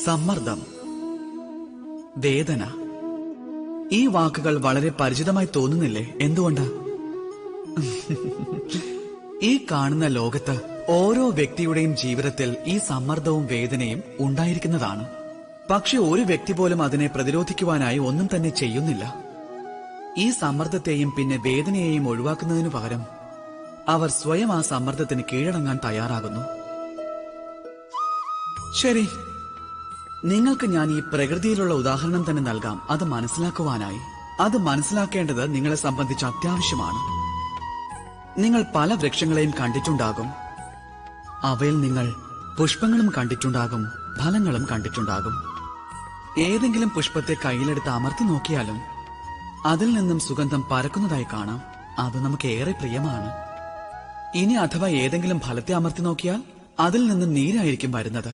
സമ്മർദ്ദം, വേദന, ഈ വാക്കുകൾ വളരെ പരിചിതമായി തോന്നുന്നില്ലേ? എന്തുകൊണ്ട്? ഈ കാണുന്ന ലോകത്ത് ഓരോ വ്യക്തിയുടെയും ജീവിതത്തിൽ ഈ സമ്മർദ്ദവും വേദനയും ഉണ്ടായിരിക്കുന്നതാണ്. പക്ഷെ ഒരു വ്യക്തി പോലും അതിനെ പ്രതിരോധിക്കുവാനായി ഒന്നും തന്നെ ചെയ്യുന്നില്ല. ഈ സമ്മർദ്ദത്തെയും പിന്നെ വേദനയെയും ഒഴിവാക്കുന്നതിനു പകരം അവർ സ്വയം ആ സമ്മർദ്ദത്തിന് കീഴടങ്ങാൻ തയ്യാറാകുന്നു. ശരി, നിങ്ങൾക്ക് ഞാൻ ഈ പ്രകൃതിയിലുള്ള ഉദാഹരണം തന്നെ നൽകാം, അത് മനസ്സിലാക്കുവാനായി. അത് മനസ്സിലാക്കേണ്ടത് നിങ്ങളെ സംബന്ധിച്ച് അത്യാവശ്യമാണ്. നിങ്ങൾ പല വൃക്ഷങ്ങളെയും കണ്ടിട്ടുണ്ടാകും. അവയിൽ നിങ്ങൾ പുഷ്പങ്ങളും കണ്ടിട്ടുണ്ടാകും, ഫലങ്ങളും കണ്ടിട്ടുണ്ടാകും. ഏതെങ്കിലും പുഷ്പത്തെ കയ്യിലെടുത്ത് അമർത്തി നോക്കിയാലും അതിൽ നിന്നും സുഗന്ധം പരക്കുന്നതായി കാണാം. അത് നമുക്ക് ഏറെ പ്രിയമാണ്. ഇനി അഥവാ ഏതെങ്കിലും ഫലത്തെ അമർത്തി നോക്കിയാൽ അതിൽ നിന്നും നീരായിരിക്കും വരുന്നത്.